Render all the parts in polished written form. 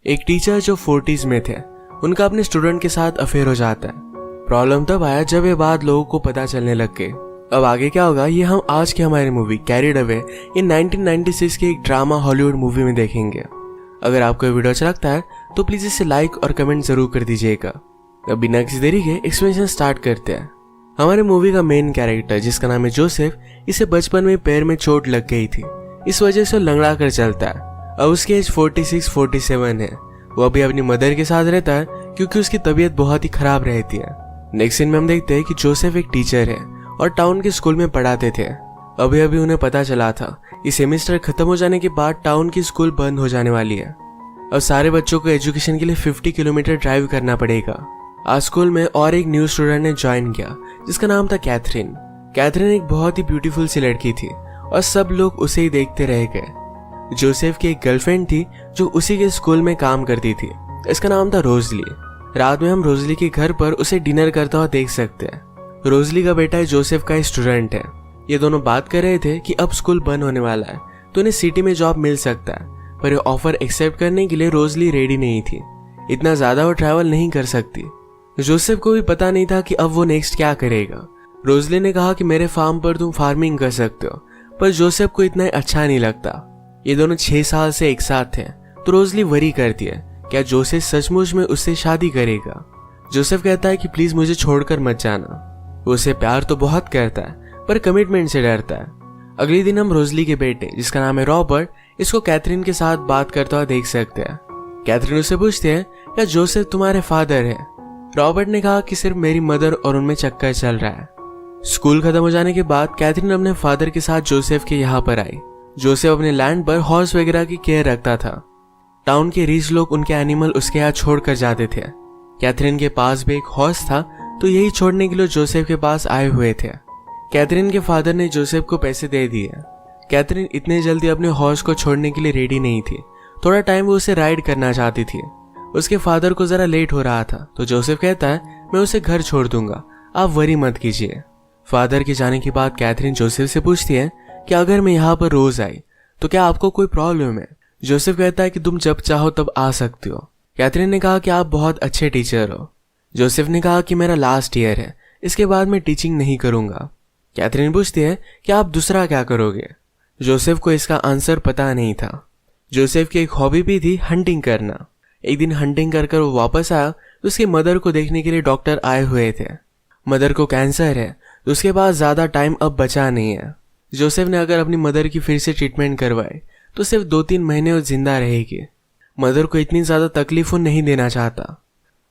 एक टीचर जो 40s में थे, उनका अपने स्टूडेंट के साथ अफेयर हो जाता है। प्रॉब्लम तब आया जब ये बात लोगों को पता चलने लग गई। अब आगे क्या होगा ये हम आज की हमारी मूवी कैरिड अवे इन 1996 की एक ड्रामा हॉलीवुड मूवी में देखेंगे। अगर आपको ये वीडियो अच्छा लगता है तो प्लीज इसे लाइक और कमेंट जरूर कर दीजिएगा। अब बिना किसी देरी के एक्सप्लेनेशन स्टार्ट करते हैं। हमारे मूवी का मेन कैरेक्टर जिसका नाम है जोसेफ, इसे बचपन में पैर में चोट लग गई थी, इस वजह से लंगड़ा कर चलता है। अब उसकी एज 46-47 है। वो अभी अपनी मदर के साथ रहता है क्योंकि उसकी तबीयत बहुत ही खराब रहती है। नेक्स्ट सीन में हम देखते हैं कि जोसेफ एक टीचर है और टाउन के स्कूल में पढ़ाते थे। अभी अभी उन्हें पता चला था इस सेमेस्टर खत्म हो जाने के बाद टाउन की स्कूल बंद हो जाने वाली है। अब सारे बच्चों को एजुकेशन के लिए 50 किलोमीटर ड्राइव करना पड़ेगा। आज स्कूल में और एक न्यू स्टूडेंट ने ज्वाइन किया जिसका नाम था कैथरीन। कैथरीन एक बहुत ही ब्यूटीफुल सी लड़की थी और सब लोग उसे ही देखते रह गए। जोसेफ की एक गर्लफ्रेंड थी जो उसी के स्कूल में काम करती थी, इसका नाम था रोजली। रात में हम रोजली के घर पर उसे डिनर करता हुआ देख सकते हैं। रोजली का बेटा जोसेफ का स्टूडेंट है। ये दोनों बात कर रहे थे कि अब स्कूल बंद होने वाला है तो उन्हें सिटी में जॉब मिल सकता है, पर ये ऑफर एक्सेप्ट करने के लिए रोजली रेडी नहीं थी। इतना ज्यादा वो ट्रैवल नहीं कर सकती। जोसेफ को भी पता नहीं था कि अब वो नेक्स्ट क्या करेगा। रोजली ने कहा कि मेरे फार्म पर तुम फार्मिंग कर सकते हो, पर जोसेफ को इतना अच्छा नहीं लगता। ये दोनों 6 साल से एक साथ थे तो रोजली वरी करती है क्या जोसेफ सचमुच में उससे शादी करेगा। जोसेफ कहता है कि प्लीज मुझे छोड़कर मत जाना। वो उसे प्यार तो बहुत करता है पर कमिटमेंट से डरता है। अगले दिन हम रोजली के बेटे जिसका नाम है रॉबर्ट, इसको कैथरीन के साथ बात करता हुआ देख सकते हैं। कैथरीन उससे पूछते हैं क्या जोसेफ तुम्हारे फादर है। रॉबर्ट ने कहा कि सिर्फ मेरी मदर और उनमें चक्कर चल रहा है। स्कूल खत्म हो जाने के बाद कैथरीन अपने फादर के साथ जोसेफ के यहाँ पर आई। जोसेफ अपने लैंड पर हॉर्स वगैरह की केयर रखता था। टाउन के रिच लोग उनके एनिमल उसके यहाँ छोड़ कर जाते थे। कैथरीन के पास भी एक हॉर्स था तो यही छोड़ने के लिए जोसेफ के पास आए हुए थे। कैथरीन के फादर ने जोसेफ को पैसे दे दिए। कैथरीन इतने जल्दी अपने हॉर्स को छोड़ने के लिए रेडी नहीं थी। थोड़ा टाइम वो उसे राइड करना चाहती थी। उसके फादर को जरा लेट हो रहा था तो जोसेफ कहता है मैं उसे घर छोड़ दूंगा, आप वरी मत कीजिए। फादर के जाने के बाद कैथरीन जोसेफ से पूछती है कि अगर मैं यहाँ पर रोज आई तो क्या आपको कोई प्रॉब्लम है। जोसेफ कहता है कि तुम जब चाहो तब आ सकते हो। कैथरीन ने कहा कि आप बहुत अच्छे टीचर हो। जोसेफ ने कहा कि मेरा लास्ट ईयर है, इसके बाद मैं टीचिंग नहीं करूंगा। कैथरीन पूछती है कि आप दूसरा क्या करोगे। जोसेफ को इसका आंसर पता नहीं था। जोसेफ की एक हॉबी भी थी हंटिंग करना। एक दिन हंटिंग कर वो वापस आया तो उसकी मदर को देखने के लिए डॉक्टर आए हुए थे। मदर को कैंसर है तो उसके पास ज्यादा टाइम अब बचा नहीं है। जोसेफ ने अगर अपनी मदर की फिर से ट्रीटमेंट करवाए तो सिर्फ 2-3 महीने वो जिंदा रहेगी। मदर को इतनी ज्यादा तकलीफ वो नहीं देना चाहता।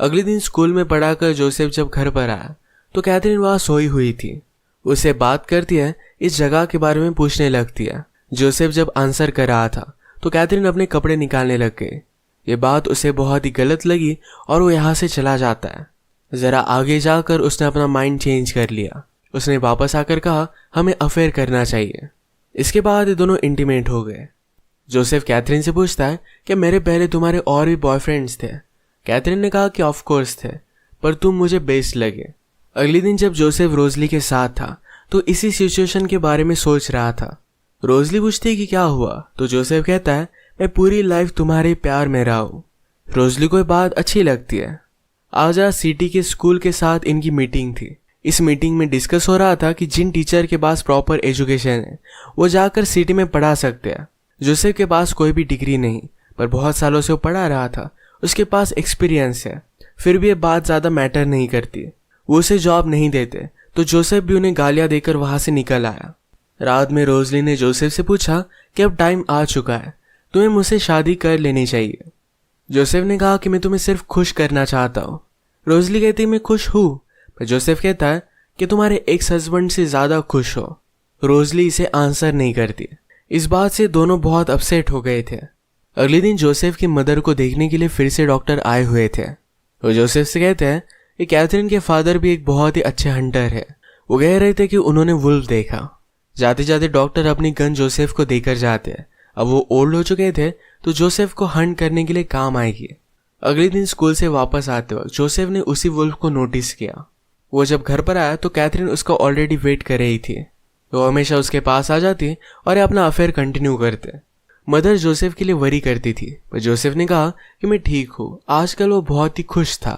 अगले दिन स्कूल में पढ़ाकर जोसेफ जब घर पर आया तो कैथरीन वहां सोई हुई थी। उससे बात करती है, इस जगह के बारे में पूछने लगती है। जोसेफ जब आंसर कर रहा था तो कैथरीन अपने कपड़े निकालने लग गई। ये बात उसे बहुत ही गलत लगी और वो यहाँ से चला जाता है। जरा आगे जाकर उसने अपना माइंड चेंज कर लिया। उसने वापस आकर कहा हमें अफेयर करना चाहिए। इसके बाद ये दोनों इंटीमेट हो गए। जोसेफ कैथरीन से पूछता है कि मेरे पहले तुम्हारे और भी बॉयफ्रेंड्स थे। कैथरीन ने कहा कि ऑफ कोर्स थे, पर तुम मुझे बेस्ट लगे। अगले दिन जब जोसेफ रोजली के साथ था तो इसी सिचुएशन के बारे में सोच रहा था। रोजली पूछती है कि क्या हुआ तो जोसेफ कहता है मैं पूरी लाइफ तुम्हारे प्यार में रहा हूं। रोजली को ये बात अच्छी लगती है। आज सिटी के स्कूल के साथ इनकी मीटिंग थी। इस मीटिंग में डिस्कस हो रहा था कि जिन टीचर के पास प्रॉपर एजुकेशन है वो जाकर सिटी में पढ़ा सकते हैं। जोसेफ के पास कोई भी डिग्री नहीं, पर बहुत सालों से वो पढ़ा रहा था, उसके पास एक्सपीरियंस है। फिर भी ये बात ज्यादा मैटर नहीं करती। वो उसे जॉब नहीं देते तो जोसेफ भी उन्हें गालियां देकर वहां से निकल आया। रात में रोजली ने जोसेफ से पूछा कि अब टाइम आ चुका है, तुम्हें मुझसे शादी कर लेनी चाहिए। जोसेफ ने कहा कि मैं तुम्हें सिर्फ खुश करना चाहता हूँ। रोजली कहती मैं खुश हूँ, पर जोसेफ कहता है कि तुम्हारे एक्स हस्बैंड से ज्यादा खुश हो। रोजली इसे आंसर नहीं करती। इस बात से दोनों बहुत अपसेट हो गए थे। अगले दिन जोसेफ की मदर को देखने के लिए फिर से डॉक्टर आए हुए थे। वो जोसेफ से कहते हैं कि कैथरीन के फादर भी एक बहुत ही अच्छे हंटर है। वो कह रहे थे कि उन्होंने वुल्फ देखा। जाते जाते डॉक्टर अपनी गन जोसेफ को देकर जाते हैं। अब वो ओल्ड हो चुके थे तो जोसेफ को हंट करने के लिए काम आएगी। अगले दिन स्कूल से वापस आते वक्त जोसेफ ने उसी वुल्फ को नोटिस किया। वो जब घर पर आया तो कैथरीन उसका ऑलरेडी वेट कर रही थी। वो हमेशा उसके पास आ जाती और अपना अफेयर कंटिन्यू करते। मदर जोसेफ के लिए वरी करती थी, पर जोसेफ ने कहा कि मैं ठीक हूँ। आजकल वो बहुत ही खुश था,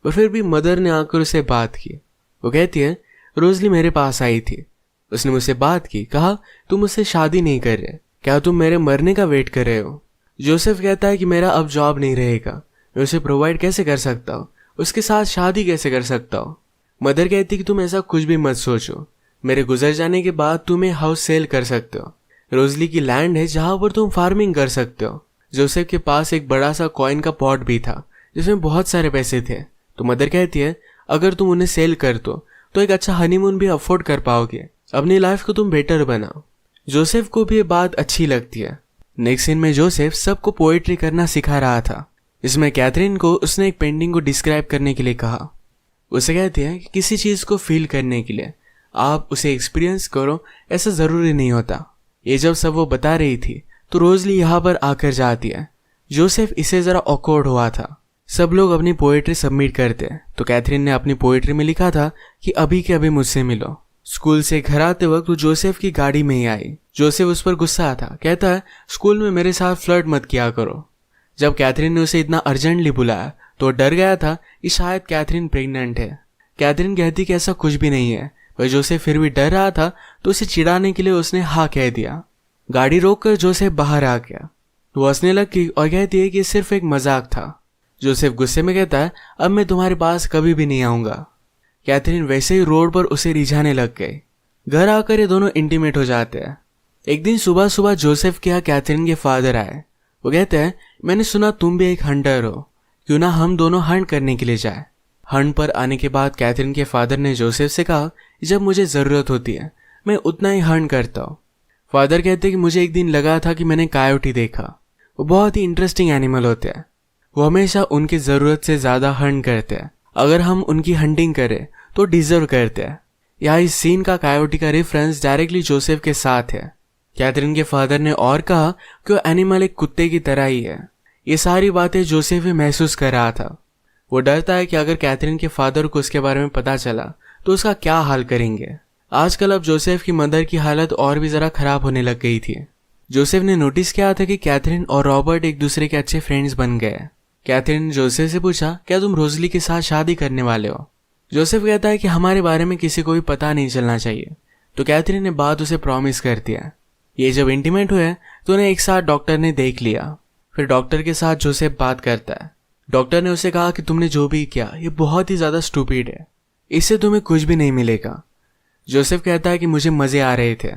पर फिर भी मदर ने आकर उसे बात की। वो कहती है, रोजली मेरे पास आई थी, उसने मुझसे बात की, कहा तुम मुझसे शादी नहीं कर रहे, क्या तुम मेरे मरने का वेट कर रहे हो? जोसेफ कहता है कि मेरा अब जॉब नहीं रहेगा, मैं उसे प्रोवाइड कैसे कर सकता हूँ, उसके साथ शादी कैसे कर सकता हूँ? मदर कहती कि तुम ऐसा कुछ भी मत सोचो, मेरे गुजर जाने के बाद तुम ये हाउस सेल कर सकते हो। रोजली की लैंड है जहां पर तुम फार्मिंग कर सकते हो। जोसेफ के पास एक बड़ा सा कॉइन का पॉट भी था जिसमें बहुत सारे पैसे थे। तो मदर कहती है, अगर तुम उन्हें सेल कर दो तो एक अच्छा हनीमून भी अफोर्ड कर पाओगे, अपनी लाइफ को तुम बेटर बनाओ। जोसेफ को भी ये बात अच्छी लगती है। नेक्स्ट सीन में जोसेफ सबको पोएट्री करना सिखा रहा था। इसमें कैथरीन को उसने एक पेंटिंग को डिस्क्राइब करने के लिए कहा। उसे कहती है कि किसी चीज को फील करने के लिए आप उसे एक्सपीरियंस करो, ऐसा जरूरी नहीं होता। ये जब सब वो बता रही थी तो रोजली यहाँ पर आकर जाती है। जोसेफ इसे जरा ऑकवर्ड हुआ था। सब लोग अपनी पोएट्री सबमिट करते हैं, तो कैथरीन ने अपनी पोएट्री में लिखा था कि अभी के अभी मुझसे मिलो। स्कूल से घर आते वक्त वो जोसेफ की गाड़ी में ही आई। जोसेफ उस पर गुस्सा था, कहता है स्कूल में मेरे साथ फ्लर्ट मत किया करो। जब कैथरीन ने उसे इतना अर्जेंटली बुलाया तो वो डर गया था कि शायद कैथरीन प्रेग्नेंट है। कैथरीन कहती कि ऐसा कुछ भी नहीं है, पर जोसेफ फिर भी डर रहा था तो उसे चिढ़ाने के लिए उसने हाँ कह दिया। गाड़ी रोककर जोसेफ बाहर आ गया। वो हंसने लगी और कहती है कि ये सिर्फ एक मजाक था। जोसेफ गुस्से में कहता है, अब मैं तुम्हारे पास कभी भी नहीं आऊंगा। कैथरीन वैसे ही रोड पर उसे रिझाने लग गई। घर आकर ये दोनों इंटीमेट हो जाते हैं। एक दिन सुबह सुबह जोसेफ के यहाँ कैथरीन के फादर आए। वो कहते हैं, मैंने सुना तुम भी एक हंटर हो, क्यों ना हम दोनों हंट करने के लिए जाए। हंट पर आने के बाद कैथरीन के फादर ने जोसेफ से कहा, जब मुझे जरूरत होती है मैं उतना ही हंट करता हूँ। फादर कहते कि मुझे एक दिन लगा था कि मैंने कायोटी देखा। वो बहुत ही इंटरेस्टिंग एनिमल होते हैं। वो हमेशा उनकी जरूरत से ज्यादा हंट करते हैं। अगर हम उनकी हंटिंग करें तो डिजर्व करते हैं। यहाँ इस सीन का कायोटी का रेफरेंस डायरेक्टली जोसेफ के साथ है। कैथरीन के फादर ने और कहा कि वो एनिमल एक कुत्ते की तरह ही है। ये सारी बातें जोसेफ भी महसूस कर रहा था। वो डरता है कि अगर कैथरीन के फादर को उसके बारे में पता चला तो उसका क्या हाल करेंगे। आजकल अब जोसेफ की मदर की हालत और भी जरा खराब होने लग गई थी। जोसेफ ने नोटिस किया था कि कैथरीन और रॉबर्ट एक दूसरे के अच्छे फ्रेंड्स बन गए। कैथरीन ने जोसेफ से पूछा, क्या तुम रोजली के साथ शादी करने वाले हो? जोसेफ कहता है कि हमारे बारे में किसी को भी पता नहीं चलना चाहिए। तो कैथरीन ने बात उसे प्रॉमिस कर दिया। ये जब इंटीमेट हुए तो उन्हें एक साथ डॉक्टर ने देख लिया। फिर डॉक्टर के साथ जोसेफ बात करता है। डॉक्टर ने उसे कहा कि तुमने जो भी किया ये बहुत ही ज्यादा स्टूपिड है, इससे तुम्हें कुछ भी नहीं मिलेगा। जोसेफ कहता है कि मुझे मजे आ रहे थे।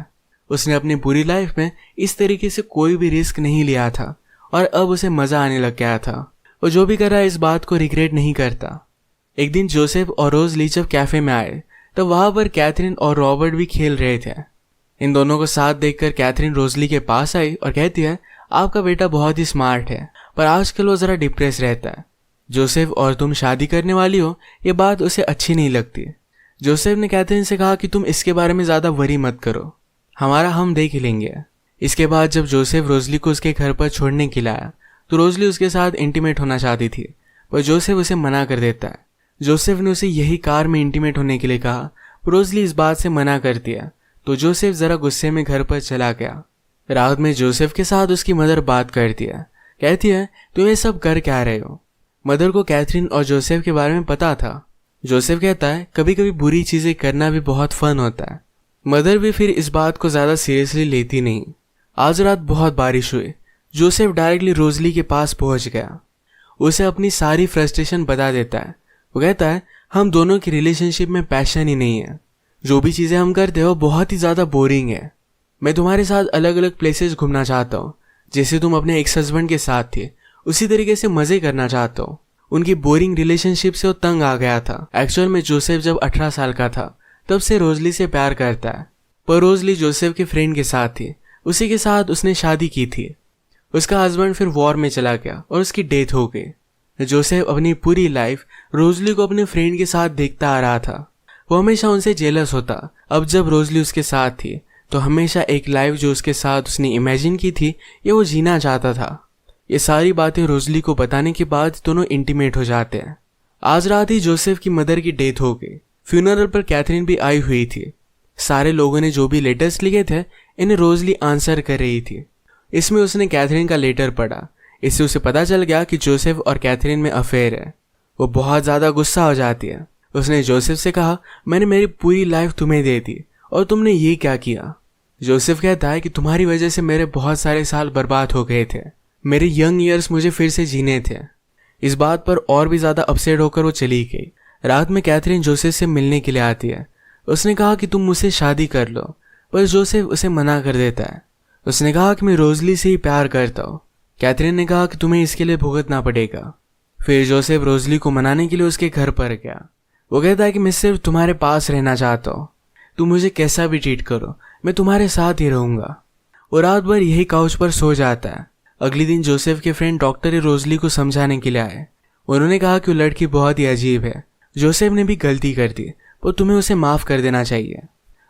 उसने अपनी पूरी लाइफ में इस तरीके से कोई भी रिस्क नहीं लिया था और अब उसे मजा आने लग गया था। वो जो भी कर रहा है इस बात को रिग्रेट नहीं करता। एक दिन जोसेफ और रोजली जब कैफे में आए तो वहां पर कैथरीन और रॉबर्ट भी खेल रहे थे। इन दोनों को साथ देखकर कैथरीन रोजली के पास आई और कहती है, आपका बेटा बहुत ही स्मार्ट है, पर आजकल वो जरा डिप्रेस रहता है। जोसेफ और तुम शादी करने वाली हो, ये बात उसे अच्छी नहीं लगती। जोसेफ ने कैथरीन से कहा कि तुम इसके बारे में ज्यादा वरी मत करो, हमारा हम देख लेंगे। इसके बाद जब जोसेफ रोजली को उसके घर पर छोड़ने के लिए आया तो रोजली उसके साथ इंटीमेट होना चाहती थी, पर जोसेफ उसे मना कर देता है। जोसेफ ने उसे यही कार में इंटीमेट होने के लिए कहा, पर रोजली इस बात से मना कर दिया। तो जोसेफ जरा गुस्से में घर पर चला गया। रात में जोसेफ के साथ उसकी मदर बात करती है। कहती है, तुम ये सब कर क्या रहे हो? मदर को कैथरीन और जोसेफ के बारे में पता था। जोसेफ कहता है, कभी कभी बुरी चीजें करना भी बहुत फन होता है। मदर भी फिर इस बात को ज्यादा सीरियसली लेती नहीं। आज रात बहुत बारिश हुई। जोसेफ डायरेक्टली रोजली के पास पहुंच गया। उसे अपनी सारी फ्रस्ट्रेशन बता देता है। वो कहता है, हम दोनों की रिलेशनशिप में पैशन ही नहीं है। जो भी चीजें हम करते हो बहुत ही ज्यादा बोरिंग है। मैं तुम्हारे साथ अलग अलग प्लेसेस घूमना चाहता हूँ, जैसे तुम अपने एक्स हस्बैंड के साथ थे, उसी तरीके से मजे करना चाहता हूँ। उनकी बोरिंग रिलेशनशिप से वो तंग आ गया था। एक्चुअल में जोसेफ जब 18 साल का था तब से रोजली से प्यार करता है, पर रोजली जोसेफ के फ्रेंड के साथ थी। उसी के साथ उसने शादी की थी। उसका हस्बैंड फिर वॉर में चला गया और उसकी डेथ हो गई। जोसेफ अपनी पूरी लाइफ रोजली को अपने फ्रेंड के साथ देखता आ रहा था। वो हमेशा उनसे जेलस होता। अब जब रोजली उसके साथ थी तो हमेशा एक लाइफ जो उसके साथ उसने इमेजिन की थी ये वो जीना चाहता था। ये सारी बातें रोजली को बताने के बाद दोनों इंटीमेट हो जाते हैं। आज रात ही जोसेफ की मदर की डेथ हो गई। फ्यूनरल पर कैथरीन भी आई हुई थी। सारे लोगों ने जो भी लेटर्स लिखे थे इन्हें रोजली आंसर कर रही थी। इसमें उसने कैथरीन का लेटर पढ़ा। इससे उसे पता चल गया कि जोसेफ और कैथरीन में अफेयर है। वो बहुत ज़्यादा गुस्सा हो जाती है। उसने जोसेफ से कहा, मैंने मेरी पूरी लाइफ तुम्हें दे दी और तुमने ये क्या किया। जोसेफ कहता है कि तुम्हारी वजह से मेरे बहुत सारे साल बर्बाद हो गए थे। मेरे यंग ईयर्स मुझे फिर से जीने थे। इस बात पर और भी ज़्यादा अपसेट होकर वो चली गई। रात में कैथरीन जोसेफ से मिलने के लिए आती है। उसने कहा कि तुम मुझसे शादी कर लो, पर जोसेफ उसे मना कर देता है। उसने कहा कि मैं रोजली से ही प्यार करता हूँ। कैथरीन ने कहा कि तुम्हें इसके लिए भुगतना पड़ेगा। फिर जोसेफ रोजली को मनाने के लिए उसके घर पर गया। वो कहता है कि मैं सिर्फ तुम्हारे पास रहना चाहता हूँ, तुम मुझे कैसा भी ट्रीट करो, मैं तुम्हारे साथ ही रहूंगा। वो रात भर यही काउच पर सो जाता है। अगले दिन जोसेफ के फ्रेंड डॉक्टर रोजली को समझाने के लिए आए। उन्होंने कहा कि वो लड़की बहुत ही अजीब है, जोसेफ ने भी गलती कर दी, पर तुम्हें उसे माफ कर देना चाहिए।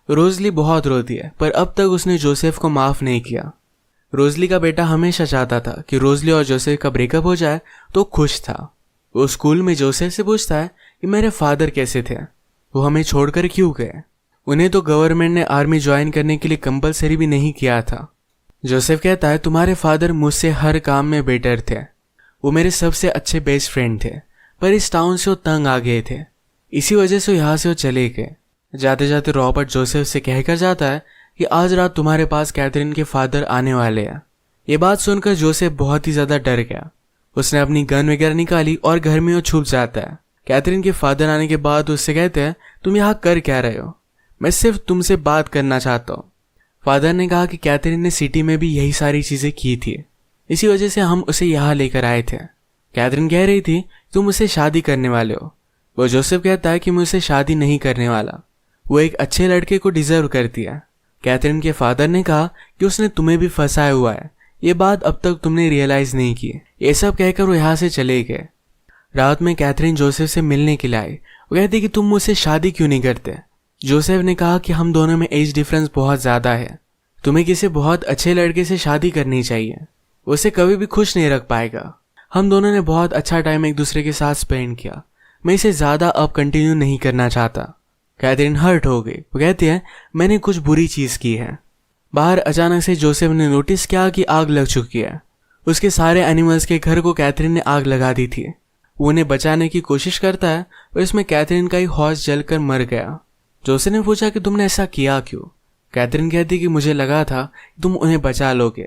रोजली बहुत रोती है, पर अब तक उसने जोसेफ को माफ नहीं किया। रोजली का बेटा हमेशा चाहता था कि रोजली और जोसेफ का ब्रेकअप हो जाए, तो खुश था। वो स्कूल में जोसेफ से पूछता है कि मेरे फादर कैसे थे, वो हमें छोड़कर क्यों गए। उन्हें तो गवर्नमेंट ने आर्मी ज्वाइन करने के लिए कंपलसरी भी नहीं किया था। जोसेफ कहता है तुम्हारे फादर मुझसे हर काम में बेटर थे, वो मेरे सबसे अच्छे बेस्ट फ्रेंड थे, पर इस टाउन से वो तंग आ गए थे, इसी वजह से यहाँ से वो चले गए। जाते जाते रॉबर्ट जोसेफ से कहकर जाता है कि आज रात तुम्हारे पास कैथरीन के फादर आने वाले हैं। ये बात सुनकर जोसेफ बहुत ही ज़्यादा डर गया। उसने अपनी गन वगैरह निकाली और घर में वो छुप जाता है। कैथरीन के फादर आने के बाद उससे कहते हैं तुम यहाँ कर क्या रहे हो, मैं सिर्फ तुमसे बात करना चाहता हूँ। फादर ने कहा कि कैथरीन ने सिटी में भी यही सारी चीज़ें की थी, इसी वजह से हम उसे यहाँ लेकर आए थे। कैथरीन कह रही थी तुम मुझसे शादी करने वाले हो। वो जोसेफ कहता है कि मैं उससे शादी नहीं करने वाला, वो एक अच्छे लड़के को डिजर्व करती है। कैथरीन के फादर ने कहा कि उसने तुम्हें भी फंसाया हुआ है, ये बात अब तक तुमने रियलाइज नहीं की। ये सब कहकर वो यहाँ से चले गए। रात में कैथरीन जोसेफ से मिलने के लिए आई। वो कहती कि तुम मुझसे शादी क्यों नहीं करते। जोसेफ ने कहा कि हम दोनों में एज डिफरेंस बहुत ज़्यादा है, तुम्हें किसी बहुत अच्छे लड़के से शादी करनी चाहिए, उसे कभी भी खुश नहीं रख पाएगा। हम दोनों ने बहुत अच्छा टाइम एक दूसरे के साथ स्पेंड किया, मैं इसे ज़्यादा अब कंटिन्यू नहीं करना चाहता। कैथरीन हर्ट हो गई। वो कहती है मैंने कुछ बुरी चीज़ की है। बाहर अचानक से जोसेफ ने नोटिस किया कि आग लग चुकी है। उसके सारे एनिमल्स के घर को कैथरीन ने आग लगा दी थी। वो उन्हें बचाने की कोशिश करता है, पर इसमें कैथरीन का ही हॉर्स जलकर मर गया। जोसेफ ने पूछा कि तुमने ऐसा किया क्यों। कैथरीन कहती कि मुझे लगा था कि तुम उन्हें बचा लोगे।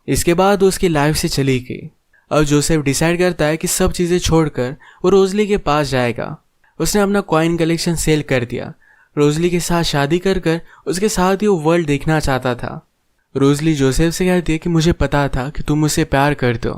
इसके बाद वो उसकी लाइफ से चली गई। अब जोसेफ डिसाइड करता है कि सब चीज़ें छोड़कर वो रोजली के पास जाएगा। उसने अपना कॉइन कलेक्शन सेल कर दिया। रोजली के साथ शादी कर कर उसके साथ ही वो वर्ल्ड देखना चाहता था। रोजली जोसेफ से कहती है कि मुझे पता था कि तुम मुझसे प्यार करते हो,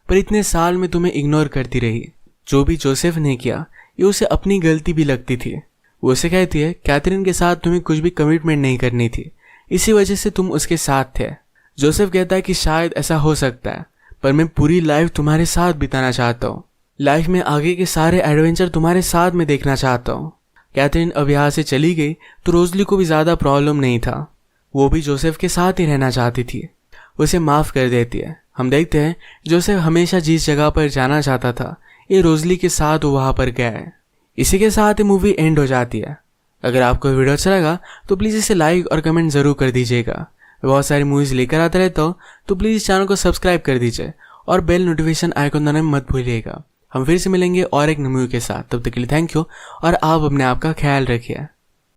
पर इतने साल में तुम्हें इग्नोर करती रही। जो भी जोसेफ ने किया ये उसे अपनी गलती भी लगती थी। वो उसे कहती है कैथरीन के साथ तुम्हें कुछ भी कमिटमेंट नहीं करनी थी, इसी वजह से तुम उसके साथ थे। जोसेफ कहता है कि शायद ऐसा हो सकता है, पर मैं पूरी लाइफ तुम्हारे साथ बिताना चाहता हूँ। लाइफ में आगे के सारे एडवेंचर तुम्हारे साथ में देखना चाहता हूँ। कैथरीन अब यहाँ से चली गई तो रोजली को भी ज़्यादा प्रॉब्लम नहीं था। वो भी जोसेफ के साथ ही रहना चाहती थी। उसे माफ़ कर देती है। हम देखते हैं जोसेफ हमेशा जिस जगह पर जाना चाहता था ये रोजली के साथ वो वहाँ पर गया है। इसी के साथ ही मूवी एंड हो जाती है। अगर आपको वीडियो अच्छा लगा तो प्लीज़ इसे लाइक और कमेंट ज़रूर कर दीजिएगा। बहुत सारी मूवीज़ लेकर आता रहता हूँ, तो प्लीज़ इस चैनल को सब्सक्राइब कर दीजिए और बेल नोटिफिकेशन आइकन दबाना मत भूलिएगा। हम फिर से मिलेंगे और एक मूवी के साथ। तब तक के लिए थैंक यू और आप अपने आप का ख्याल रखिए।